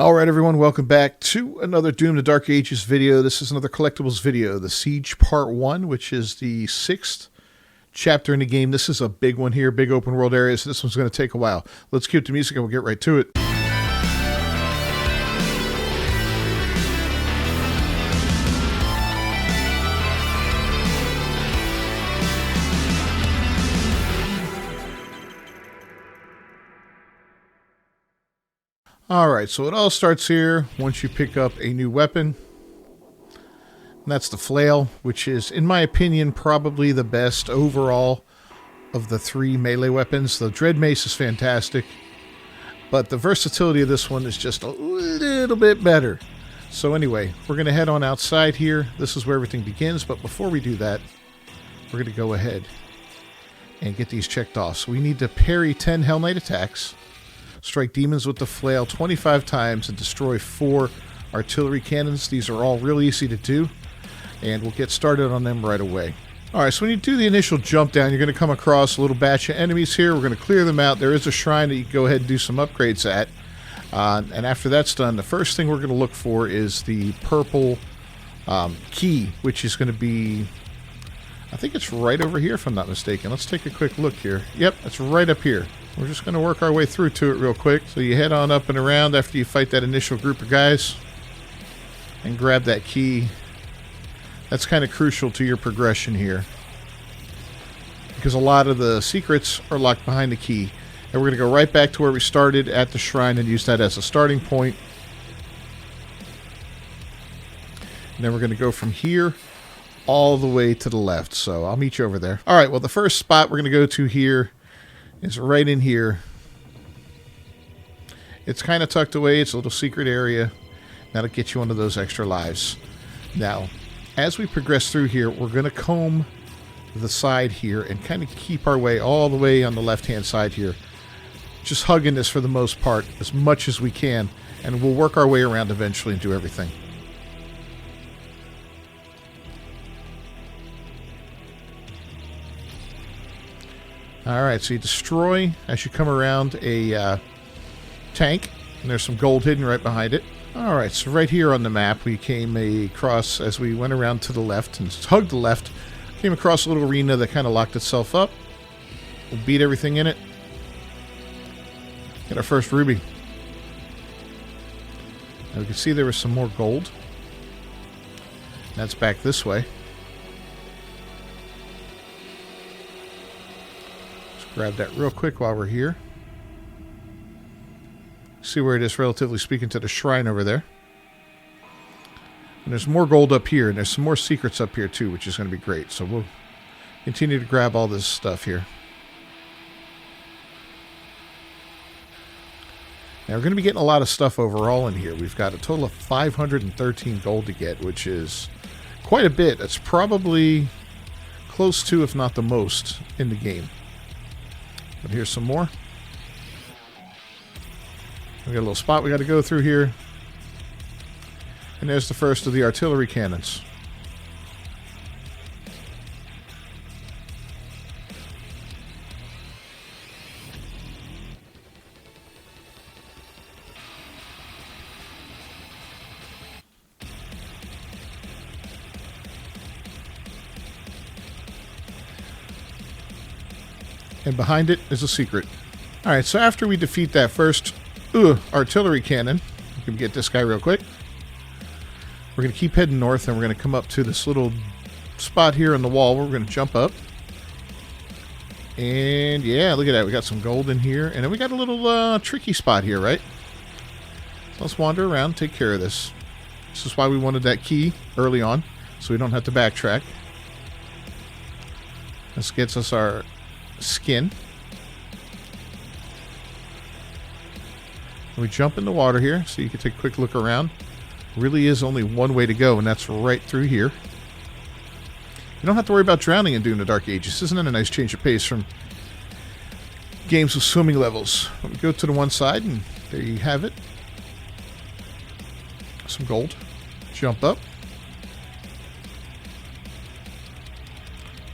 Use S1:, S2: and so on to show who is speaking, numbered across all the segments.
S1: Alright everyone, welcome back to another Doom the Dark Ages video. This is another collectibles video, the Siege Part 1, which is the 6th chapter in the game. This is a big one here, big open world area, so this one's going to take a while. Let's cue up the music and we'll get right to it. Alright, so it all starts here once you pick up a new weapon. And that's the flail, which is, in my opinion, probably the best overall of the three melee weapons. The Dread Mace is fantastic, but the versatility of this one is just a little bit better. So anyway, we're going to head on outside here. This is where everything begins, but before we do that, we're going to go ahead and get these checked off. So we need to parry 10 Hell Knight attacks, strike demons with the flail 25 times, and destroy 4 artillery cannons. These are all really easy to do, and we'll get started on them right away. Alright, so when you do the initial jump down, you're going to come across a little batch of enemies here. We're going to clear them out. There is a shrine that you can go ahead and do some upgrades at. And after that's done, the first thing we're going to look for is the purple key, which is going to be, I think it's right over here if I'm not mistaken. Let's take a quick look here. Yep, it's right up here. We're just going to work our way through to it real quick. So you head on up and around after you fight that initial group of guys and grab that key. That's kind of crucial to your progression here, because a lot of the secrets are locked behind the key. And we're going to go right back to where we started at the shrine and use that as a starting point. And then we're going to go from here all the way to the left. So I'll meet you over there. Alright, well the first spot we're going to go to here is right in here. It's kind of tucked away. It's a little secret area. That'll get you one of those extra lives. Now, as we progress through here, we're going to comb the side here and kind of keep our way all the way on the left-hand side here. Just hugging this for the most part as much as we can, and we'll work our way around eventually and do everything. Alright, so you destroy, as you come around, a tank, and there's some gold hidden right behind it. Alright, so right here on the map, we came across, as we went around to the left and hugged the left, came across a little arena that kind of locked itself up. We'll beat everything in it. Get our first ruby. Now we can see there was some more gold. That's back this way. Grab that real quick while we're here. See where it is, relatively speaking, to the shrine over there. And there's more gold up here, and there's some more secrets up here too, which is going to be great. So we'll continue to grab all this stuff here. Now we're going to be getting a lot of stuff overall in here. We've got a total of 513 gold to get, which is quite a bit. That's probably close to, if not the most, in the game. But here's some more. We got a little spot we got to go through here. And there's the first of the artillery cannons. And behind it is a secret. Alright, so after we defeat that first artillery cannon, we can get this guy real quick. We're going to keep heading north, and we're going to come up to this little spot here on the wall where we're going to jump up. And yeah, look at that. We got some gold in here. And then we got a little tricky spot here, right? So let's wander around, take care of this. This is why we wanted that key early on, so we don't have to backtrack. This gets us our skin. We jump in the water here so you can take a quick look around. Really is only one way to go, and that's right through here. You don't have to worry about drowning in Doom the Dark Ages. Isn't that a nice change of pace from games with swimming levels? Let me go to the one side, and there you have it. Some gold. Jump up.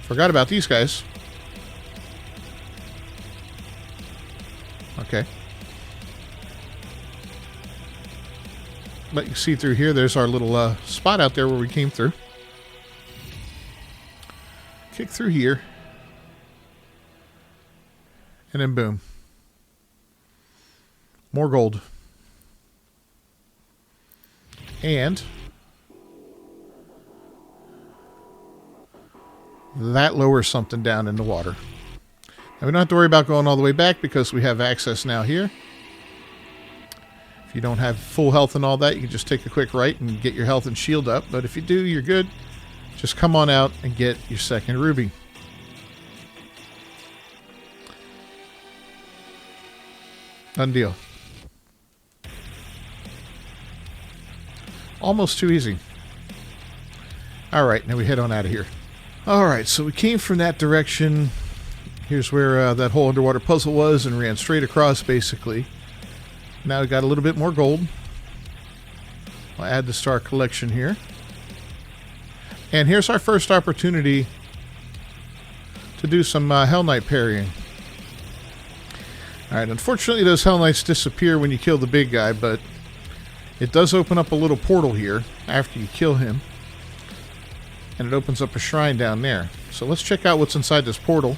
S1: Forgot about these guys. Okay. let you see through here. There's our little spot out there where we came through. Kick through here. And then boom. More gold. And that lowers something down in the water. Now we don't have to worry about going all the way back because we have access now here. If you don't have full health and all that, you can just take a quick right and get your health and shield up. But if you do, you're good. Just come on out and get your second ruby. Done deal. Almost too easy. Alright, now we head on out of here. Alright, so we came from that direction. Here's where that whole underwater puzzle was and ran straight across, basically. Now we got a little bit more gold. I'll add this to our collection here. And here's our first opportunity to do some Hell Knight parrying. Alright, unfortunately those Hell Knights disappear when you kill the big guy, but it does open up a little portal here after you kill him. And it opens up a shrine down there. So let's check out what's inside this portal.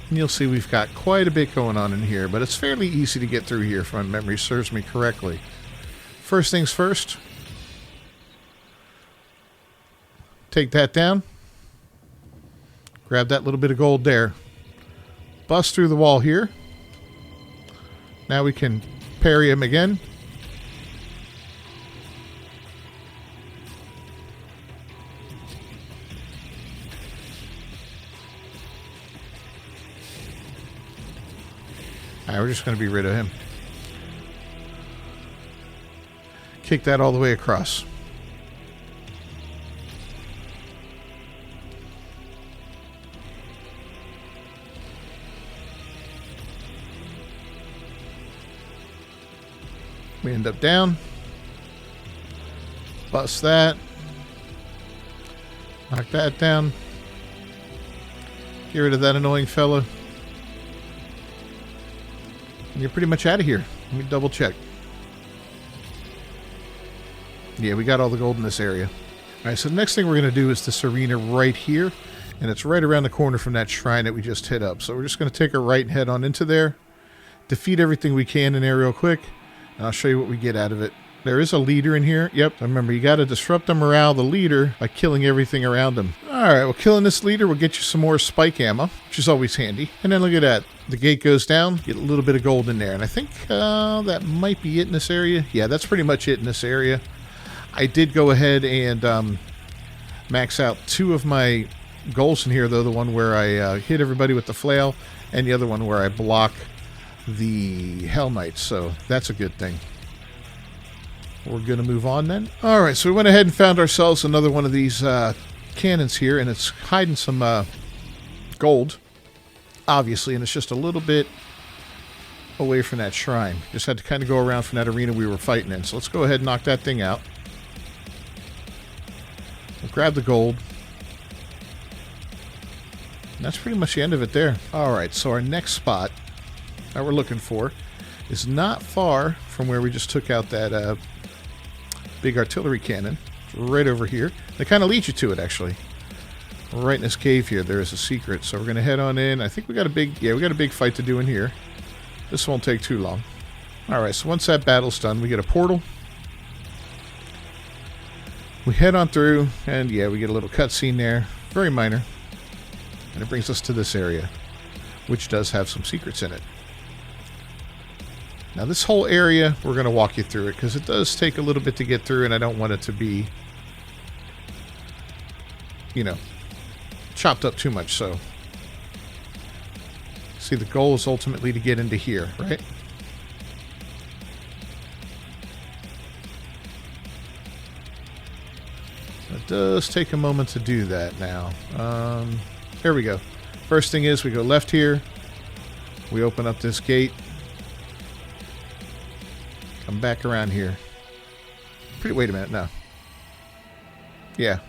S1: And you'll see we've got quite a bit going on in here, but it's fairly easy to get through here if my memory serves me correctly. First things first. Take that down. Grab that little bit of gold there. Bust through the wall here. Now we can parry him again. Alright, we're just going to be rid of him. Kick that all the way across. We end up down. Bust that. Knock that down. Get rid of that annoying fella. And you're pretty much out of here. Let me double check. Yeah, we got all the gold in this area. Alright, so the next thing we're going to do is this arena right here. And it's right around the corner from that shrine that we just hit up. So we're just going to take a right and head on into there. Defeat everything we can in there real quick. And I'll show you what we get out of it. There is a leader in here. Yep, remember, you got to disrupt the morale of the leader by killing everything around him. Alright, well, killing this leader will get you some more spike ammo, which is always handy. And then look at that. The gate goes down, get a little bit of gold in there. And I think that might be it in this area. Yeah, that's pretty much it in this area. I did go ahead and max out 2 of my goals in here, though. The one where I hit everybody with the flail, and the other one where I block the Hell Knights. So that's a good thing. We're going to move on then. Alright, so we went ahead and found ourselves another one of these cannons here, and it's hiding some gold, obviously, and it's just a little bit away from that shrine. Just had to kind of go around from that arena we were fighting in. So let's go ahead and knock that thing out. We'll grab the gold. And that's pretty much the end of it there. Alright, so our next spot that we're looking for is not far from where we just took out that big artillery cannon. It's right over here. They kind of lead you to it, actually. Right in this cave here, there is a secret. So we're going to head on in. I think we got a big fight to do in here. This won't take too long. Alright, so once that battle's done, we get a portal. We head on through, and yeah, we get a little cutscene there. Very minor. And it brings us to this area, which does have some secrets in it. Now this whole area, we're going to walk you through it, because it does take a little bit to get through, and I don't want it to be, you know, chopped up too much, so. See, the goal is ultimately to get into here, right? It does take a moment to do that now. Here we go. First thing is we go left here. We open up this gate. Come back around here. Wait a minute, no. Yeah.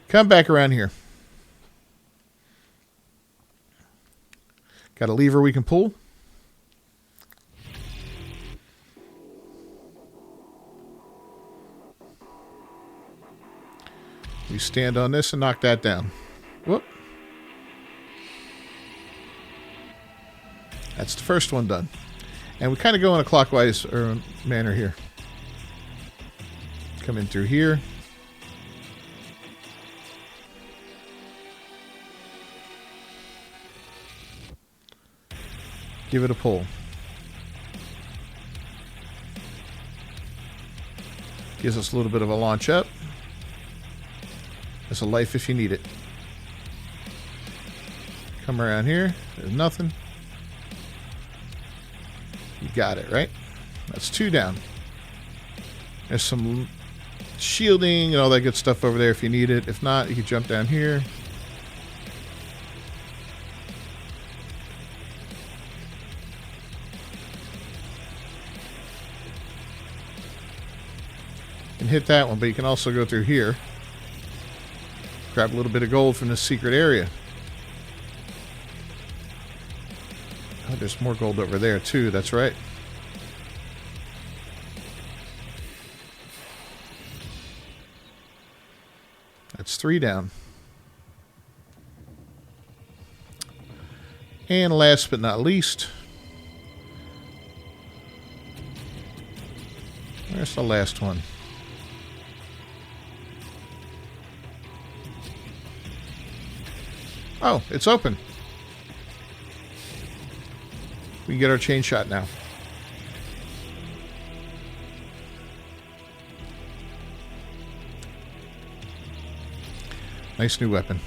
S1: Come back around here. Got a lever we can pull. We stand on this and knock that down. Whoop. That's the first one done. And we kind of go in a clockwise manner here. Come in through here. Give it a pull. Gives us a little bit of a launch up. There's a life if you need it. Come around here. There's nothing. You got it, right? That's 2 down. There's some shielding and all that good stuff over there if you need it. If not, you can jump down here. You can hit that one, but you can also go through here. Grab a little bit of gold from this secret area. Oh, there's more gold over there too, that's right. That's 3 down. And last but not least, where's the last one? Oh, it's open. We can get our chain shot now. Nice new weapon.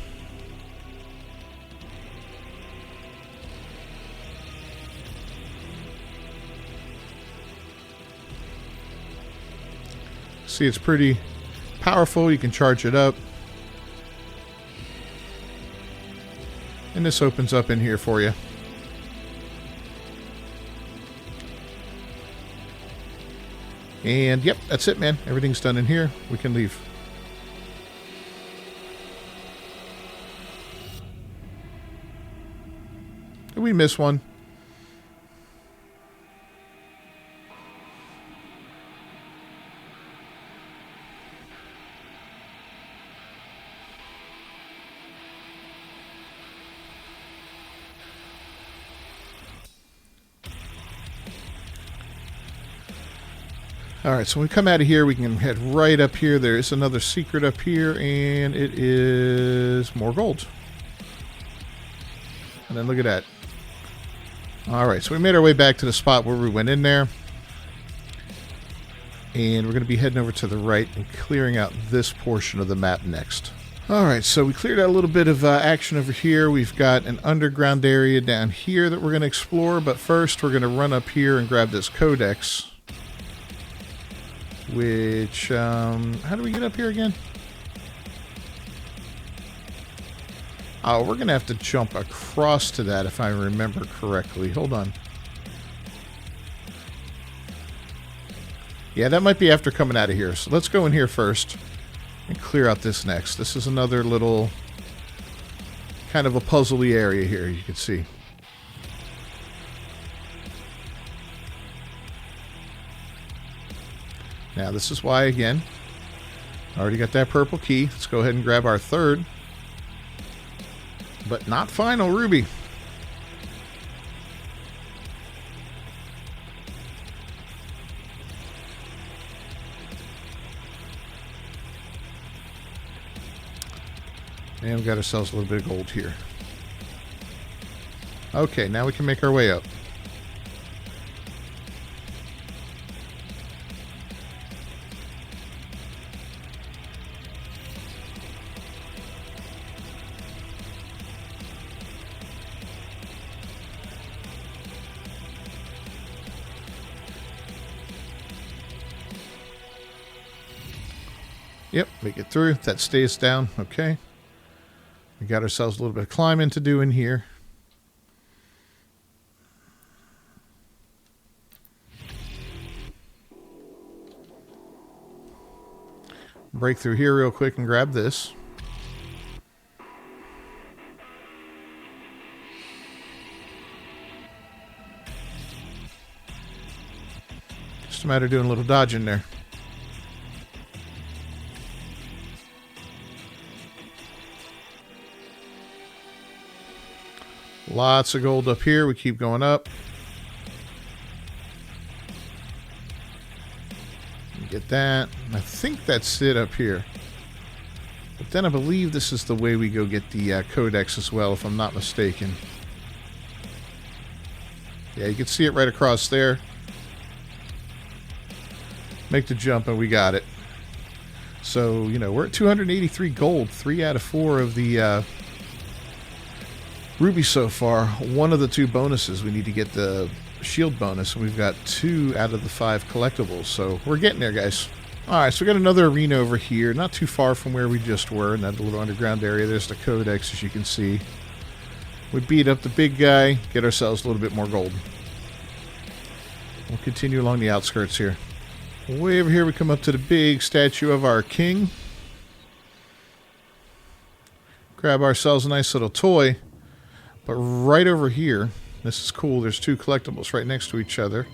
S1: See, it's pretty powerful. You can charge it up. And this opens up in here for you. And yep, that's it, man. Everything's done in here. We can leave. Did we miss one? Alright, so when we come out of here, we can head right up here. There is another secret up here, and it is more gold. And then look at that. Alright, so we made our way back to the spot where we went in there. And we're going to be heading over to the right and clearing out this portion of the map next. Alright, so we cleared out a little bit of action over here. We've got an underground area down here that we're going to explore. But first, we're going to run up here and grab this codex. Which, how do we get up here again? Oh, we're going to have to jump across to that if I remember correctly. Hold on. Yeah, that might be after coming out of here. So let's go in here first and clear out this next. This is another little kind of a puzzly area here, you can see. Now, this is why, again, I already got that purple key. Let's go ahead and grab our third, but not final ruby. And we got ourselves a little bit of gold here. Okay, now we can make our way up. Yep, make it through. That stays down. Okay. We got ourselves a little bit of climbing to do in here. Break through here real quick and grab this. Just a matter of doing a little dodging there. Lots of gold up here. We keep going up. Get that. I think that's it up here. But then I believe this is the way we go get the codex as well, if I'm not mistaken. Yeah, you can see it right across there. Make the jump and we got it. So, you know, we're at 283 gold. 3 out of 4 of the rubies so far. One of the 2 bonuses. We need to get the shield bonus. And we've got 2 out of the 5 collectibles. So we're getting there, guys. Alright, so we got another arena over here. Not too far from where we just were in that little underground area. There's the codex, as you can see. We beat up the big guy. Get ourselves a little bit more gold. We'll continue along the outskirts here. Way over here we come up to the big statue of our king. Grab ourselves a nice little toy. But right over here, this is cool, there's 2 collectibles right next to each other.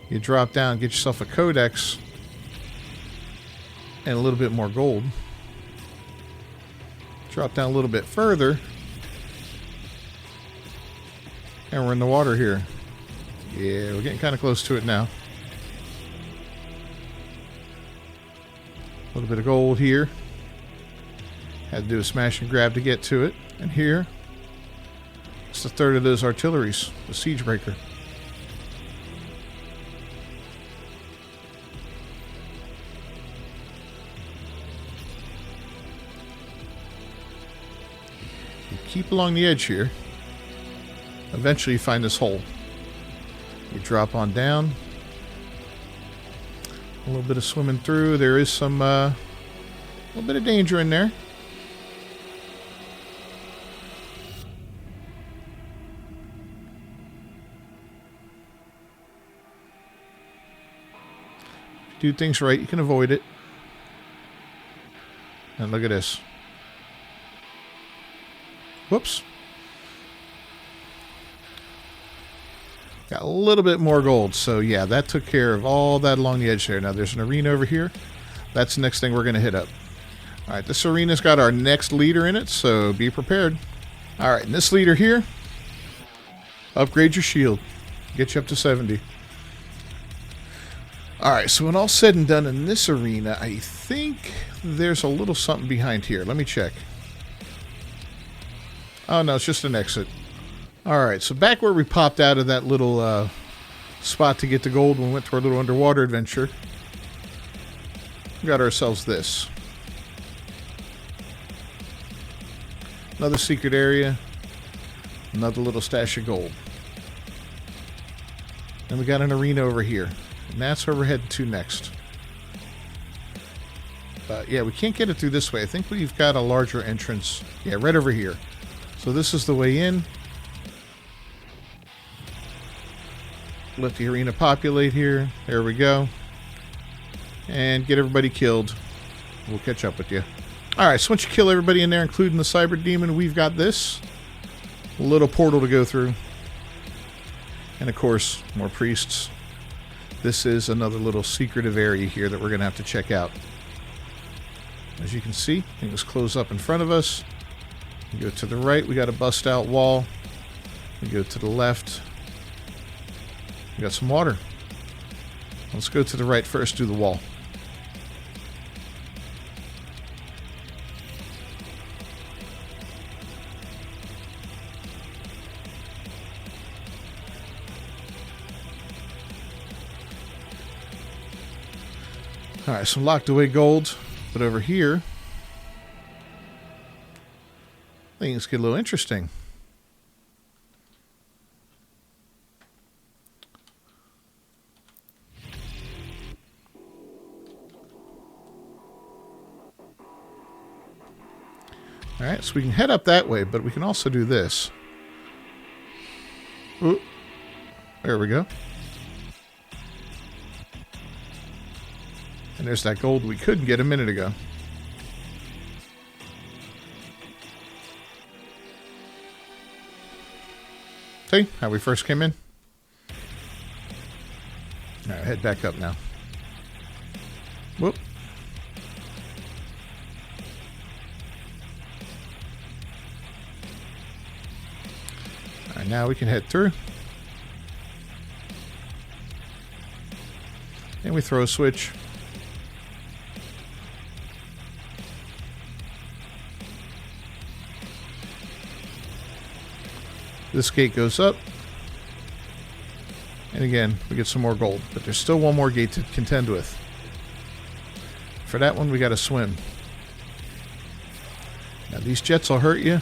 S1: You drop down, get yourself a codex. And a little bit more gold. Drop down a little bit further. And we're in the water here. Yeah, we're getting kind of close to it now. A little bit of gold here. Had to do a smash and grab to get to it. And here, it's the 3rd of those artilleries, the siege breaker. You keep along the edge here. Eventually you find this hole. You drop on down. A little bit of swimming through. There is some, a little bit of danger in there. Do things right, you can avoid it. And look at this. Whoops. Got a little bit more gold. So yeah, that took care of all that along the edge there. Now there's an arena over here. That's the next thing we're going to hit up. Alright, this arena's got our next leader in it, so be prepared. Alright, and this leader here, upgrade your shield. Get you up to 70. Alright, so when all's said and done in this arena, I think there's a little something behind here. Let me check. Oh no, it's just an exit. Alright, so back where we popped out of that little spot to get the gold when we went to our little underwater adventure, we got ourselves this. Another secret area. Another little stash of gold. And we got an arena over here. And that's where we're heading to next. But yeah, we can't get it through this way. I think we've got a larger entrance. Yeah, right over here. So this is the way in. Let the arena populate here. There we go. And get everybody killed. We'll catch up with you. Alright, so once you kill everybody in there, including the cyber demon, we've got this little portal to go through. And of course, more priests. This is another little secretive area here that we're going to have to check out. As you can see, things close up in front of us. We go to the right, we got a bust out wall. We go to the left. We got some water. Let's go to the right first, do the wall. Alright, some locked away gold. But over here, things get a little interesting. Alright, so we can head up that way, but we can also do this. Ooh, there we go. And there's that gold we couldn't get a minute ago. See how we first came in? Alright, head back up now. Whoop. now we can head through. And we throw a switch. This gate goes up. And again, we get some more gold. But there's still one more gate to contend with. For that one, we got to swim. Now, these jets will hurt you.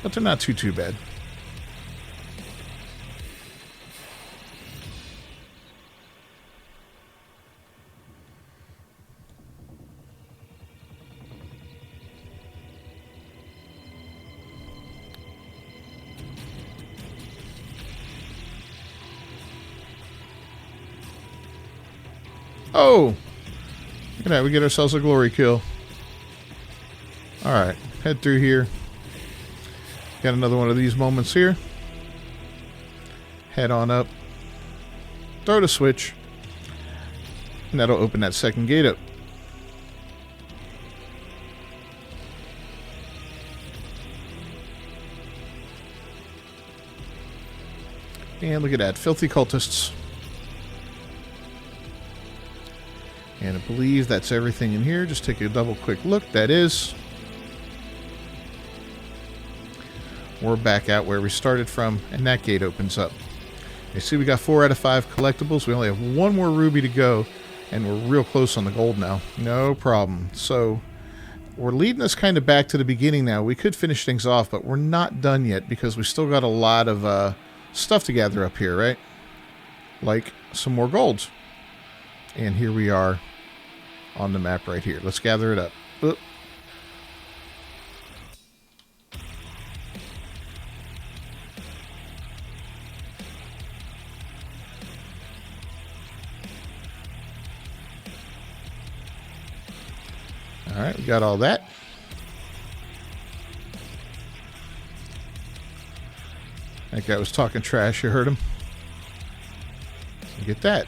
S1: But they're not too bad. Oh! Look at that, we get ourselves a glory kill. Alright, head through here. Got another one of these moments here. Head on up. Throw the switch. And that'll open that second gate up. And look at that, filthy cultists. And I believe that's everything in here. Just take a double quick look. That is. We're back out where we started from, and that gate opens up. You see we got 4 out of 5 collectibles. We only have one more ruby to go, and we're real close on the gold now. No problem. So we're leading us kind of back to the beginning now. We could finish things off, but we're not done yet because we still got a lot of stuff to gather up here, right? Like some more golds. And here we are on the map right here. Let's gather it up. Oop. Alright, we got all that. That guy was talking trash, you heard him. Get that.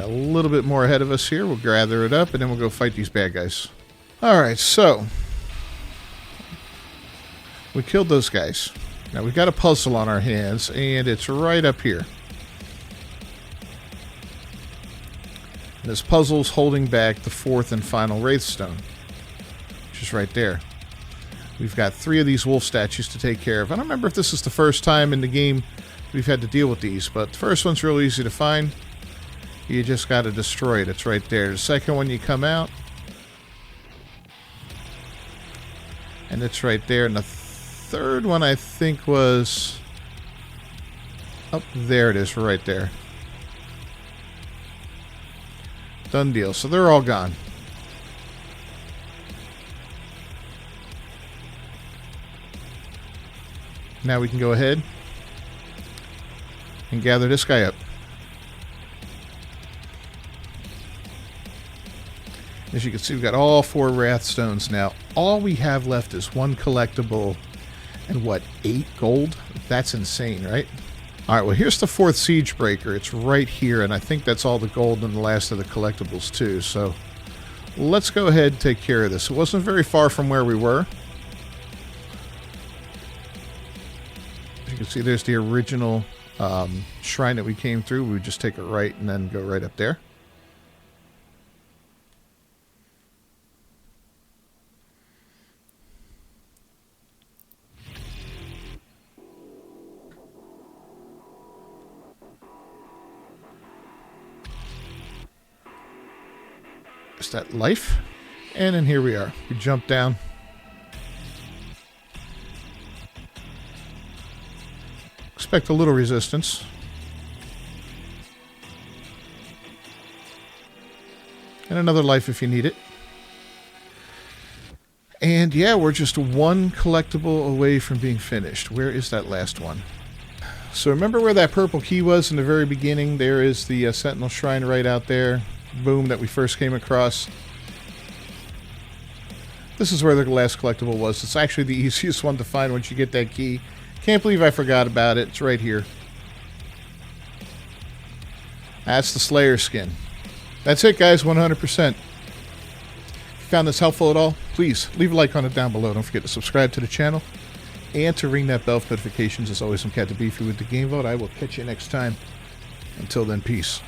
S1: A little bit more ahead of us here. We'll gather it up and then we'll go fight these bad guys. Alright, so we killed those guys. Now we've got a puzzle on our hands and it's right up here. And this puzzle's holding back the 4th and final Wraith Stone, which is right there. We've got 3 of these wolf statues to take care of. I don't remember if this is the first time in the game we've had to deal with these, but the first one's real easy to find. You just got to destroy it. It's right there. The second one, you come out. And it's right there. And the third one, I think, was up there. It is right there. Done deal. So they're all gone. Now we can go ahead and gather this guy up. As you can see, we've got all 4 Wrath Stones now. All we have left is 1 collectible and what, 8 gold? That's insane, right? Alright, well here's the 4th Siege Breaker. It's right here, and I think that's all the gold and the last of the collectibles too. So let's go ahead and take care of this. It wasn't very far from where we were. As you can see, there's the original shrine that we came through. We would just take it right and then go right up there. Is that life? And then here we are. We jump down. Expect a little resistance. And another life if you need it. And yeah, we're just 1 collectible away from being finished. Where is that last one? So remember where that purple key was in the very beginning? There is the Sentinel Shrine right out there. Boom, that we first came across. This is where the last collectible was. It's actually the easiest one to find once you get that key. Can't believe I forgot about it. It's right here. That's the Slayer skin. That's it, guys. 100%. found this helpful at all, please leave a like on it down below. Don't forget to subscribe to the channel and to ring that bell for notifications. As always, I'm Cat the Beefy with the Game Vote. I will catch you next time. Until then, peace.